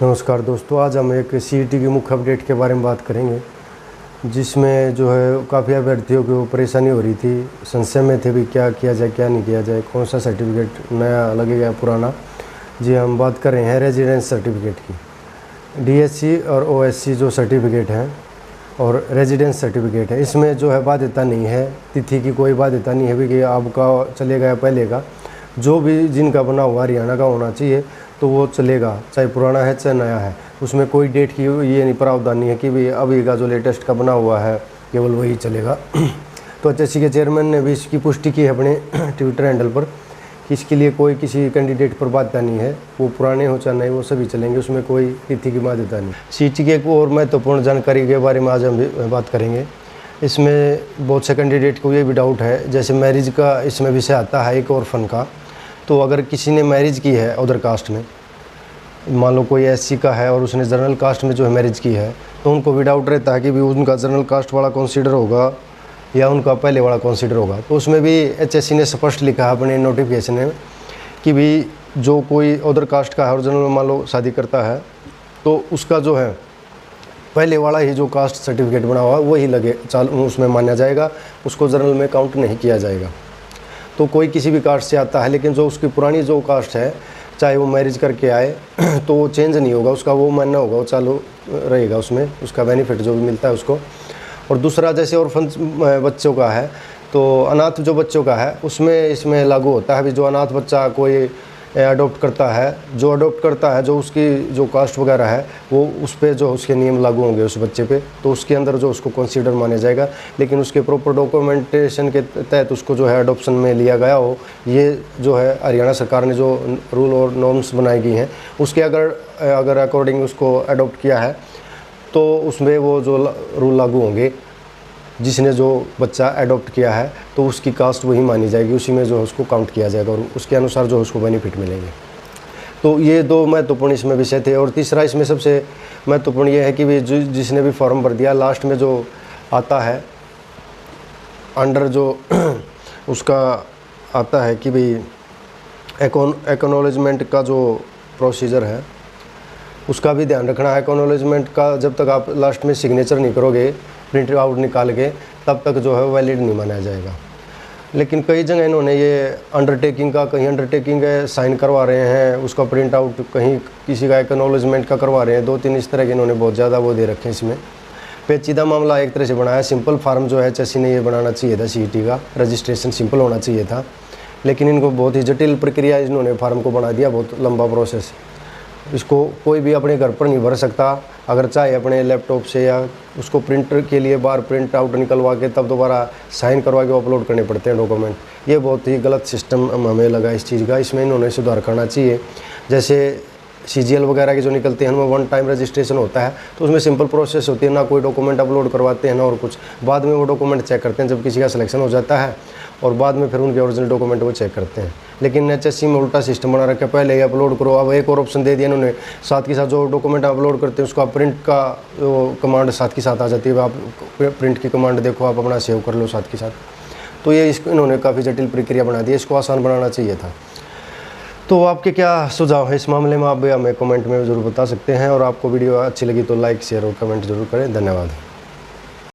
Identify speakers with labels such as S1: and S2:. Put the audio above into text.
S1: नमस्कार दोस्तों, आज हम एक सीईटी की मुख्य अपडेट के बारे में बात करेंगे, जिसमें जो है काफ़ी अभ्यर्थियों को परेशानी हो रही थी, संशय में थे भी क्या किया जाए क्या नहीं किया जाए, कौन सा सर्टिफिकेट नया लगेगा पुराना। जी हम बात कर रहे हैं रेजिडेंस सर्टिफिकेट की। डीएससी और ओएससी जो सर्टिफिकेट हैं और रेजिडेंस सर्टिफिकेट है, इसमें जो है बाध्यता नहीं है, तिथि की कोई बाध्यता नहीं है भी कि आपका चलेगा या पहले का। जो भी जिनका बना हुआ हरियाणा का होना चाहिए तो वो चलेगा, चाहे पुराना है चाहे नया है। उसमें कोई डेट की ये नहीं प्रावधान नहीं है कि भाई अभी का जो लेटेस्ट का बना हुआ है केवल वही चलेगा। तो एचएससी के चेयरमैन ने भी इसकी पुष्टि की है अपने ट्विटर हैंडल पर कि इसके लिए कोई किसी कैंडिडेट पर बाध्यता नहीं है, वो पुराने हो चाहे नए वो सभी चलेंगे, उसमें कोई तिथि की बाध्यता नहीं। सीईटी के एक और महत्वपूर्ण जानकारी के बारे में आज हम बात करेंगे। इसमें बहुत से कैंडिडेट को ये भी डाउट है, जैसे मैरिज का इसमें विषय आता है एक ऑर्फन का। तो अगर किसी ने मैरिज की है अदर कास्ट में, मान लो कोई एससी का है और उसने जनरल कास्ट में जो है मैरिज की है, तो उनको भी डाउट रहता है कि भी उनका जनरल कास्ट वाला कंसीडर होगा या उनका पहले वाला कंसीडर होगा। तो उसमें भी एचएससी ने स्पष्ट लिखा है अपने नोटिफिकेशन में कि भी जो कोई अदर कास्ट का है और जनरल मान लो शादी करता है तो उसका जो है पहले वाला ही जो कास्ट सर्टिफिकेट बना हुआ है वही लगे उसमें माना जाएगा, उसको जनरल में काउंट नहीं किया जाएगा। तो कोई किसी भी कास्ट से आता है लेकिन जो उसकी पुरानी जो कास्ट है, चाहे वो मैरिज करके आए तो वो चेंज नहीं होगा, उसका वो मानना होगा, वो चालू रहेगा, उसमें उसका बेनिफिट जो भी मिलता है उसको। और दूसरा जैसे ऑर्फन बच्चों का है, तो अनाथ जो बच्चों का है उसमें इसमें लागू होता है भी जो अनाथ बच्चा कोई अडॉप्ट करता है, जो अडॉप्ट करता है जो उसकी जो कास्ट वगैरह है वो उस पर जो उसके नियम लागू होंगे उस बच्चे पे, तो उसके अंदर जो उसको कंसीडर माना जाएगा। लेकिन उसके प्रॉपर डॉक्यूमेंटेशन के तहत उसको जो है अडॉप्शन में लिया गया हो, ये जो है हरियाणा सरकार ने जो रूल और नॉर्म्स बनाई गई हैं उसके अगर अकॉर्डिंग उसको अडॉप्ट किया है तो उसमें वो जो रूल लागू होंगे। जिसने जो बच्चा अडॉप्ट किया है तो उसकी कास्ट वही मानी जाएगी, उसी में जो है उसको काउंट किया जाएगा और उसके अनुसार जो उसको बेनिफिट मिलेंगे। तो ये दो महत्वपूर्ण इसमें विषय थे। और तीसरा इसमें सबसे महत्वपूर्ण ये है कि भी जिसने भी फॉर्म भर दिया लास्ट में जो आता है अंडर जो उसका आता है कि भाई एक्नॉलेजमेंट का जो प्रोसीजर है उसका भी ध्यान रखना है। एक्नॉलेजमेंट का जब तक आप लास्ट में सिग्नेचर नहीं करोगे प्रिंट आउट निकाल के, तब तक जो है वैलिड नहीं माना जाएगा। लेकिन कई जगह इन्होंने ये अंडरटेकिंग का, कहीं अंडरटेकिंग साइन करवा रहे हैं उसका प्रिंट आउट, कहीं किसी का एक्नॉलेजमेंट का करवा रहे हैं, दो तीन इस तरह के इन्होंने बहुत ज़्यादा वो दे रखे हैं। इसमें पेचीदा मामला एक तरह से बनाया। सिंपल फार्म जो है एचएससी ने ये बनाना चाहिए था, सीईटी का रजिस्ट्रेशन सिंपल होना चाहिए था, लेकिन इनको बहुत ही जटिल प्रक्रिया इन्होंने फार्म को बना दिया, बहुत लंबा प्रोसेस। इसको कोई भी अपने घर पर नहीं भर सकता, अगर चाहे अपने लैपटॉप से, या उसको प्रिंटर के लिए बार प्रिंट आउट निकलवा के तब दोबारा साइन करवा के अपलोड करने पड़ते हैं डॉक्यूमेंट। ये बहुत ही गलत सिस्टम हमें लगा इस चीज़ का, इसमें इन्होंने सुधार करना चाहिए। जैसे सीजीएल वगैरह के जो निकलते हैं उनमें वन टाइम रजिस्ट्रेशन होता है, तो उसमें सिंपल प्रोसेस होती है, ना कोई डॉक्यूमेंट अपलोड करवाते हैं ना और कुछ। बाद में वो डॉक्यूमेंट चेक करते हैं जब किसी का सिलेक्शन हो जाता है, और बाद में फिर उनके ओरिजिनल डॉक्यूमेंट वो चेक करते हैं। लेकिन एचएससी में उल्टा सिस्टम बना रखा है, पहले ही अपलोड करो। अब एक और ऑप्शन दे दिया इन्होंने, साथ के साथ जो डॉक्यूमेंट अपलोड करते हैं उसका प्रिंट का वो कमांड साथ के साथ आ जाती है, आप प्रिंट की कमांड देखो, आप अपना सेव कर लो साथ के साथ। तो ये इसको इन्होंने काफ़ी जटिल प्रक्रिया बना दी है, इसको आसान बनाना चाहिए था। तो आपके क्या सुझाव है इस मामले में, आप भी हमें कमेंट में ज़रूर बता सकते हैं। और आपको वीडियो अच्छी लगी तो लाइक शेयर और कमेंट जरूर करें। धन्यवाद।